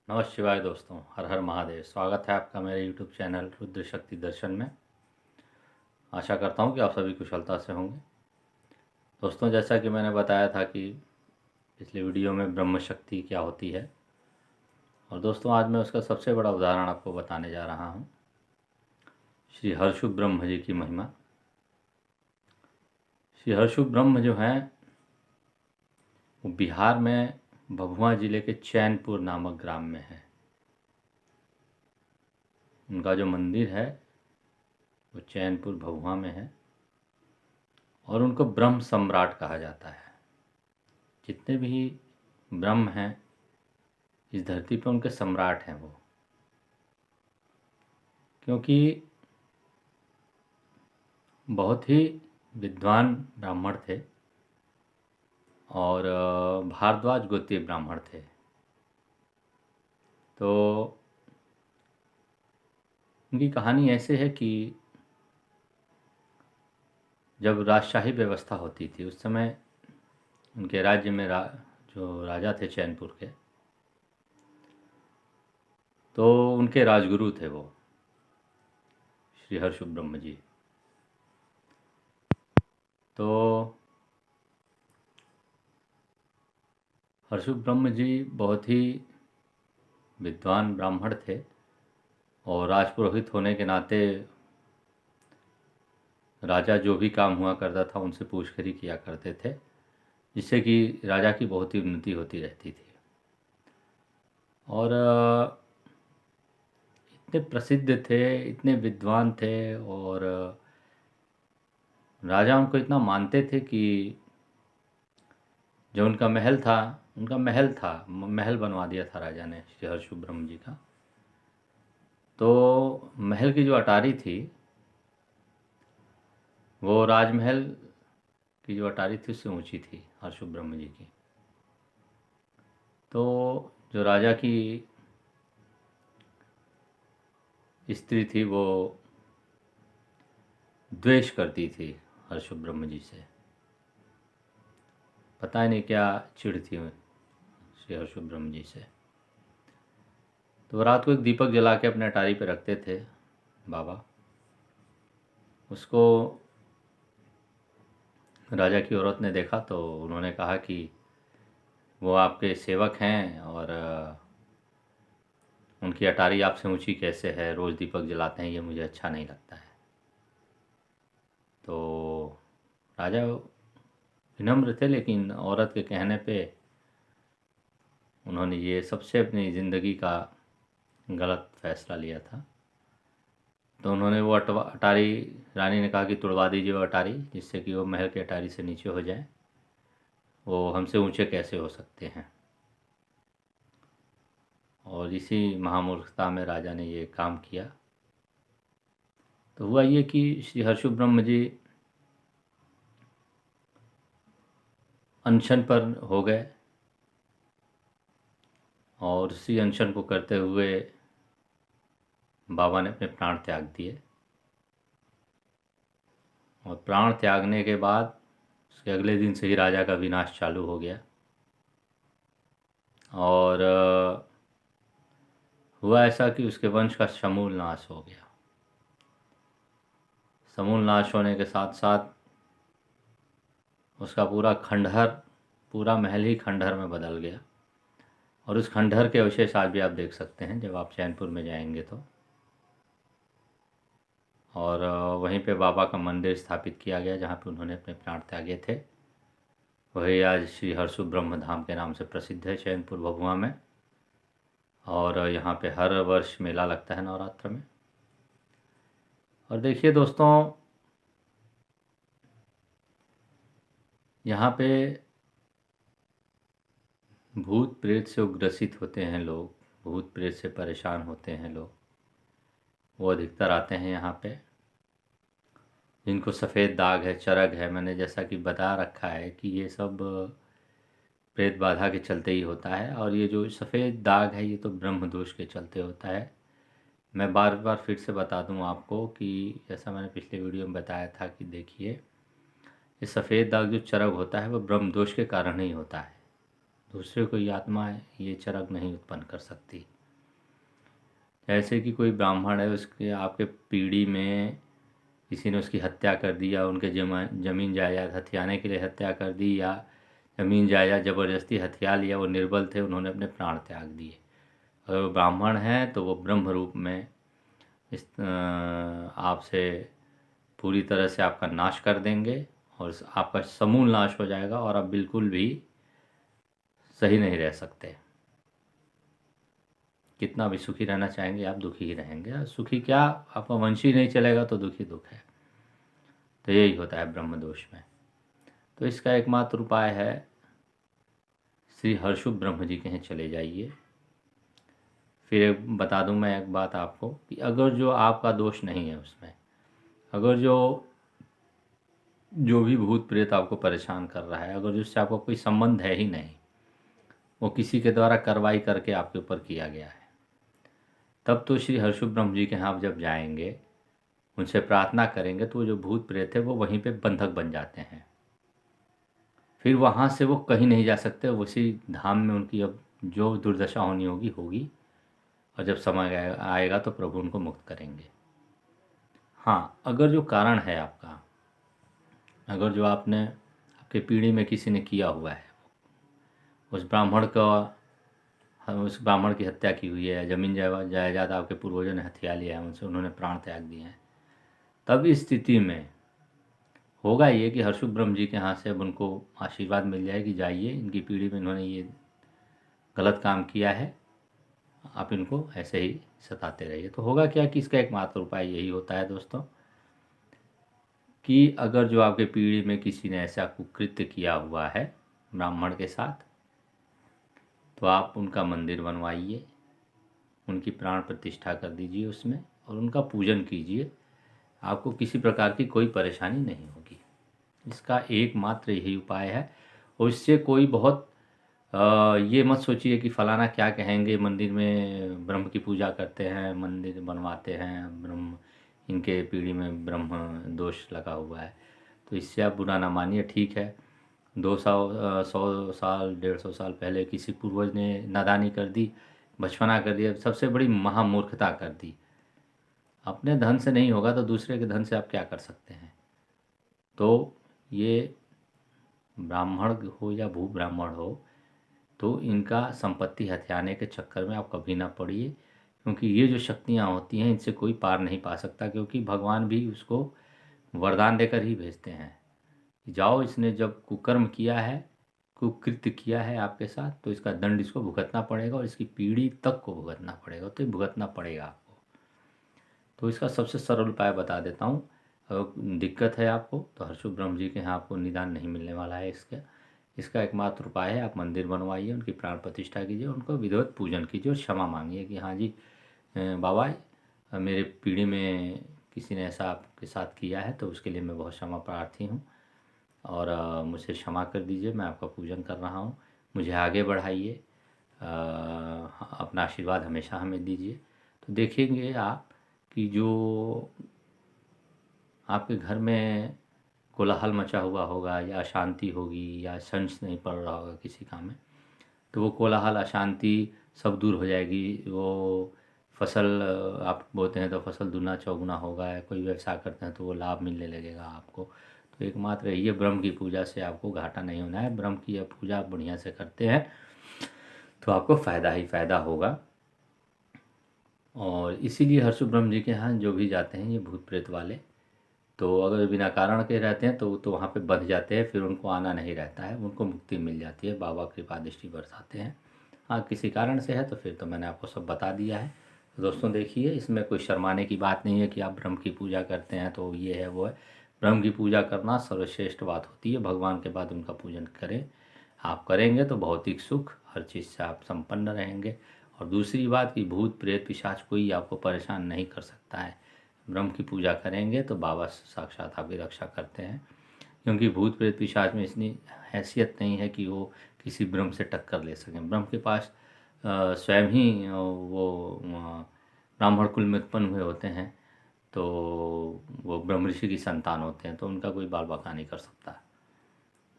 नमः शिवाय दोस्तों, हर हर महादेव। स्वागत है आपका मेरे YouTube चैनल रुद्र शक्ति दर्शन में। आशा करता हूँ कि आप सभी कुशलता से होंगे। दोस्तों, जैसा कि मैंने बताया था कि पिछले वीडियो में ब्रह्म शक्ति क्या होती है, और दोस्तों आज मैं उसका सबसे बड़ा उदाहरण आपको बताने जा रहा हूँ। श्री हर्षु ब्रह्म जी की महिमा। श्री हर्षु ब्रह्म जो हैं वो बिहार में भभुआ जिले के चैनपुर नामक ग्राम में है। उनका जो मंदिर है वो चैनपुर भभुआ में है और उनको ब्रह्म सम्राट कहा जाता है। जितने भी ब्रह्म हैं इस धरती पर उनके सम्राट हैं वो, क्योंकि बहुत ही विद्वान ब्राह्मण थे और भारद्वाज गोत्रीय ब्राह्मण थे। तो उनकी कहानी ऐसे है कि जब राजशाही व्यवस्था होती थी उस समय उनके राज्य में जो राजा थे चैनपुर के, तो उनके राजगुरु थे वो श्री हर्षु ब्रह्म जी। तो हर्षु ब्रह्म जी बहुत ही विद्वान ब्राह्मण थे और राजपुरोहित होने के नाते राजा जो भी काम हुआ करता था उनसे पूछखरी किया करते थे, जिससे कि राजा की बहुत ही उन्नति होती रहती थी। और इतने प्रसिद्ध थे, इतने विद्वान थे और राजा उनको इतना मानते थे कि जो उनका महल था, महल बनवा दिया था राजा ने श्री हर्षु ब्रह्म जी का। तो महल की जो अटारी थी वो राजमहल की जो अटारी थी उससे ऊंची थी हर्षु ब्रह्म जी की। तो जो राजा की स्त्री थी वो द्वेष करती थी हर्षु ब्रह्म जी से। पता ही नहीं क्या चिढ़ थी श्री हर्षु ब्रह्म जी से। तो रात को एक दीपक जला के अपने अटारी पे रखते थे बाबा। उसको राजा की औरत ने देखा तो उन्होंने कहा कि वो आपके सेवक हैं और उनकी अटारी आपसे ऊंची कैसे है, रोज़ दीपक जलाते हैं, ये मुझे अच्छा नहीं लगता है। तो राजा विनम्र थे, लेकिन औरत के कहने पे उन्होंने ये सबसे अपनी ज़िंदगी का गलत फैसला लिया था। तो उन्होंने वो अटारी, रानी ने कहा कि तुड़वा दीजिए वो अटारी, जिससे कि वो महल के अटारी से नीचे हो जाए, वो हमसे ऊंचे कैसे हो सकते हैं। और इसी महामूर्खता में राजा ने ये काम किया। तो हुआ ये कि श्री हर्षु ब्रह्म जी अनशन पर हो गए और उसी अनशन को करते हुए बाबा ने अपने प्राण त्याग दिए। और प्राण त्यागने के बाद उसके अगले दिन से ही राजा का विनाश चालू हो गया। और हुआ ऐसा कि उसके वंश का समूल नाश हो गया। समूल नाश होने के साथ साथ उसका पूरा खंडहर, पूरा महल ही खंडहर में बदल गया। और उस खंडहर के अवशेष आज भी आप देख सकते हैं जब आप चैनपुर में जाएंगे तो। और वहीं पे बाबा का मंदिर स्थापित किया गया जहाँ पे उन्होंने अपने प्राण त्यागे थे। वही आज श्री हर्षु ब्रह्म धाम के नाम से प्रसिद्ध है चैनपुर भभुआ में। और यहाँ पे हर वर्ष मेला लगता है नवरात्र में। और देखिए दोस्तों, यहाँ पे भूत प्रेत से ग्रसित होते हैं लोग, भूत प्रेत से परेशान होते हैं लोग, वो अधिकतर आते हैं यहाँ पे। जिनको सफ़ेद दाग है, चरग है, मैंने जैसा कि बता रखा है कि ये सब प्रेत बाधा के चलते ही होता है। और ये जो सफ़ेद दाग है ये तो ब्रह्म दोष के चलते होता है। मैं बार बार फिर से बता दूं आपको कि जैसा मैंने पिछले वीडियो में बताया था कि देखिए, ये सफ़ेद दाग जो चरग होता है वो ब्रह्म दोष के कारण ही होता है। दूसरे कोई आत्मा ये चरग नहीं उत्पन्न कर सकती। जैसे कि कोई ब्राह्मण है, उसके आपके पीढ़ी में किसी ने उसकी हत्या कर दी, या उनके ज़मीन जायदाद हथियाने के लिए हत्या कर दी, या ज़मीन जायदाद ज़बरदस्ती हथिया लिया, वो निर्बल थे, उन्होंने अपने प्राण त्याग दिए। अगर वो ब्राह्मण हैं तो वो ब्रह्म रूप में इस आपसे पूरी तरह से आपका नाश कर देंगे, और आपका समूल नाश हो जाएगा, और आप बिल्कुल भी सही नहीं रह सकते। कितना भी सुखी रहना चाहेंगे आप दुखी ही रहेंगे। सुखी क्या, आपका वंश ही नहीं चलेगा तो दुखी दुख है। तो यही होता है ब्रह्म दोष में। तो इसका एकमात्र उपाय है, श्री हर्षुभ ब्रह्म जी के यहाँ चले जाइए। फिर बता दूं मैं एक बात आपको, कि अगर जो आपका दोष नहीं है उसमें, अगर जो भी भूत प्रेत आपको परेशान कर रहा है, अगर जिससे आपको कोई संबंध है ही नहीं, वो किसी के द्वारा कार्रवाई करके आपके ऊपर किया गया है, तब तो श्री हर्षुभ ब्रह्म जी के यहाँ आप जब जाएंगे, उनसे प्रार्थना करेंगे, तो वो जो भूत प्रेत है वो वहीं पे बंधक बन जाते हैं। फिर वहाँ से वो कहीं नहीं जा सकते, उसी धाम में उनकी अब जो दुर्दशा होनी होगी होगी, और जब समय आएगा तो प्रभु उनको मुक्त करेंगे। हाँ, अगर जो कारण है आपका, अगर जो आपके पीढ़ी में किसी ने किया हुआ है, उस ब्राह्मण की हत्या की हुई है, ज़मीन जायदाद आपके पूर्वजों ने हथिया लिया है, उनसे उन्होंने प्राण त्याग दिए हैं, तब इस स्थिति में होगा ये कि हर्षुभ ब्रह्म जी के यहाँ से अब उनको आशीर्वाद मिल जाए कि जाइए, इनकी पीढ़ी में इन्होंने ये गलत काम किया है, आप इनको ऐसे ही सताते रहिए। तो होगा क्या कि इसका एकमात्र उपाय यही होता है दोस्तों, कि अगर जो आपके पीढ़ी में किसी ने ऐसा कुकृत्य किया हुआ है ब्राह्मण के साथ, तो आप उनका मंदिर बनवाइए, उनकी प्राण प्रतिष्ठा कर दीजिए उसमें, और उनका पूजन कीजिए। आपको किसी प्रकार की कोई परेशानी नहीं होगी। इसका एकमात्र यही उपाय है। और इससे कोई बहुत ये मत सोचिए कि फलाना क्या कहेंगे, मंदिर में ब्रह्म की पूजा करते हैं, मंदिर बनवाते हैं, ब्रह्म इनके पीढ़ी में ब्रह्म दोष लगा हुआ है, तो इससे आप बुरा ना मानिए। ठीक है, 100 साल 150 साल पहले किसी पूर्वज ने नादानी कर दी, बचपना कर दिया, सबसे बड़ी महामूर्खता कर दी। अपने धन से नहीं होगा तो दूसरे के धन से आप क्या कर सकते हैं। तो ये ब्राह्मण हो या भू ब्राह्मण हो, तो इनका संपत्ति हथियाने के चक्कर में आप कभी ना पड़िए, क्योंकि ये जो शक्तियाँ होती हैं इनसे कोई पार नहीं पा सकता, क्योंकि भगवान भी उसको वरदान देकर ही भेजते हैं। जाओ, इसने जब कुकर्म किया है, कुकृत्य किया है आपके साथ, तो इसका दंड इसको भुगतना पड़ेगा, और इसकी पीढ़ी तक को भुगतना पड़ेगा, तो ये भुगतना पड़ेगा आपको। तो इसका सबसे सरल उपाय बता देता हूँ। अगर दिक्कत है आपको, तो हर्षुभ ब्रह्म जी के यहाँ आपको निदान नहीं मिलने वाला है इसका एकमात्र उपाय है, आप मंदिर बनवाइए, उनकी प्राण प्रतिष्ठा कीजिए, उनको विधिवत पूजन कीजिए, और क्षमा मांगिए कि हाँ जी बाबा, मेरे पीढ़ी में किसी ने ऐसा आपके साथ किया है, तो उसके लिए मैं बहुत क्षमा प्रार्थी हूँ, और मुझे क्षमा कर दीजिए, मैं आपका पूजन कर रहा हूँ, मुझे आगे बढ़ाइए, अपना आशीर्वाद हमेशा हमें दीजिए। तो देखेंगे आप कि जो आपके घर में कोलाहल मचा हुआ होगा, या अशांति होगी, या सेंस नहीं पड़ रहा होगा किसी काम में, तो वो कोलाहल अशांति सब दूर हो जाएगी। वो फसल आप बोते हैं तो फसल दूना चौगुना होगा, या कोई व्यवसाय करते हैं तो वो लाभ मिलने लगेगा आपको। तो एकमात्र ये ब्रह्म की पूजा से आपको घाटा नहीं होना है। ब्रह्म की पूजा आप बढ़िया से करते हैं तो आपको फ़ायदा ही फ़ायदा होगा। और इसीलिए हर्षुभ ब्रह्म जी के यहाँ जो भी जाते हैं ये भूत प्रेत वाले, तो अगर बिना कारण के रहते हैं तो वहाँ पे बंध जाते हैं, फिर उनको आना नहीं रहता है, उनको मुक्ति मिल जाती है, बाबा कृपा दृष्टि बरसाते हैं। हाँ, किसी कारण से है तो फिर तो मैंने आपको सब बता दिया है। तो दोस्तों देखिए, इसमें कोई शर्माने की बात नहीं है कि आप ब्रह्म की पूजा करते हैं तो ये है वो है। ब्रह्म की पूजा करना सर्वश्रेष्ठ बात होती है, भगवान के बाद उनका पूजन करें। आप करेंगे तो भौतिक सुख हर चीज़ से आप संपन्न रहेंगे। और दूसरी बात कि भूत प्रेत पिशाच कोई आपको परेशान नहीं कर सकता है। ब्रह्म की पूजा करेंगे तो बाबा साक्षात आपकी रक्षा करते हैं, क्योंकि भूत प्रेत पिशाच में इतनी हैसियत नहीं है कि वो किसी ब्रह्म से टक्कर ले सकें। ब्रह्म के पास स्वयं ही वो ब्राह्मण कुल में उत्पन्न हुए होते हैं, तो वो ब्रह्म ऋषि की संतान होते हैं, तो उनका कोई बाल बाका नहीं कर सकता।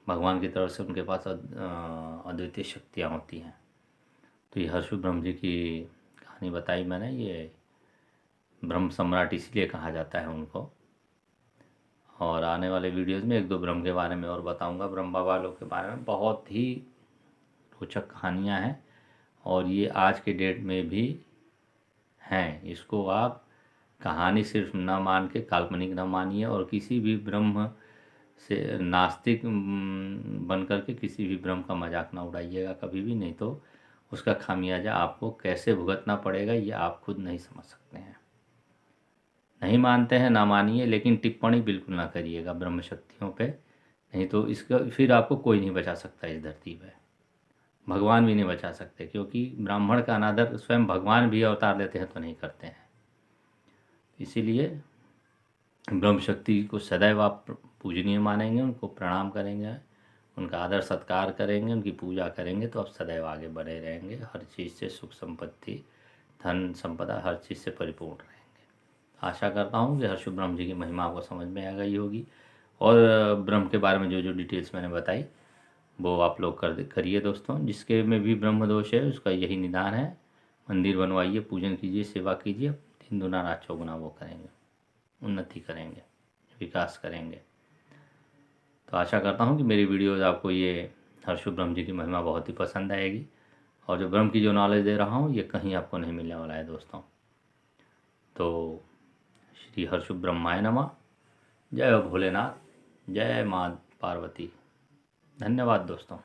भगवान की तरफ से उनके पास अद्वितीय शक्तियाँ होती हैं। तो ये हर्षुभ ब्रह्म जी की कहानी बताई मैंने, ये ब्रह्म सम्राट इसलिए कहा जाता है उनको। और आने वाले वीडियोस में 1-2 ब्रह्म के बारे में और बताऊंगा, ब्रह्म बाबा लोग के बारे में बहुत ही रोचक कहानियाँ हैं और ये आज के डेट में भी हैं। इसको आप कहानी सिर्फ न मान के काल्पनिक न मानिए और किसी भी ब्रह्म से नास्तिक बन कर के किसी भी ब्रह्म का मजाक ना उड़ाइएगा कभी भी, नहीं तो उसका खामियाजा आपको कैसे भुगतना पड़ेगा ये आप खुद नहीं समझ सकते हैं। नहीं मानते हैं ना मानिए, लेकिन टिप्पणी बिल्कुल ना करिएगा ब्रह्म शक्तियों पे, नहीं तो इसका फिर आपको कोई नहीं बचा सकता इस धरती पे, भगवान भी नहीं बचा सकते, क्योंकि ब्राह्मण का अनादर स्वयं भगवान भी अवतार लेते हैं तो नहीं करते हैं। इसीलिए ब्रह्म शक्ति को सदैव आप पूजनीय मानेंगे, उनको प्रणाम करेंगे, उनका आदर सत्कार करेंगे, उनकी पूजा करेंगे तो आप सदैव आगे बढ़े रहेंगे, हर चीज़ से सुख संपत्ति धन संपदा हर चीज़ से परिपूर्ण रहेंगे। आशा करता हूँ कि हर्षु ब्रह्म जी की महिमा आपको समझ में आ गई होगी और ब्रह्म के बारे में जो जो डिटेल्स मैंने बताई वो आप लोग करिए दोस्तों। जिसके में भी ब्रह्म दोष है उसका यही निदान है, मंदिर बनवाइए, पूजन कीजिए, सेवा कीजिए, 3 गुना रात 4 गुना वो करेंगे, उन्नति करेंगे, विकास करेंगे। तो आशा करता हूँ कि मेरी वीडियोज़ आपको ये हर्षु ब्रह्म जी की महिमा बहुत ही पसंद आएगी और जो ब्रह्म की जो नॉलेज दे रहा हूँ ये कहीं आपको नहीं मिलने वाला है दोस्तों। तो श्री हर्षु ब्रह्माय नमः। जय भोलेनाथ, जय माँ पार्वती। धन्यवाद दोस्तों।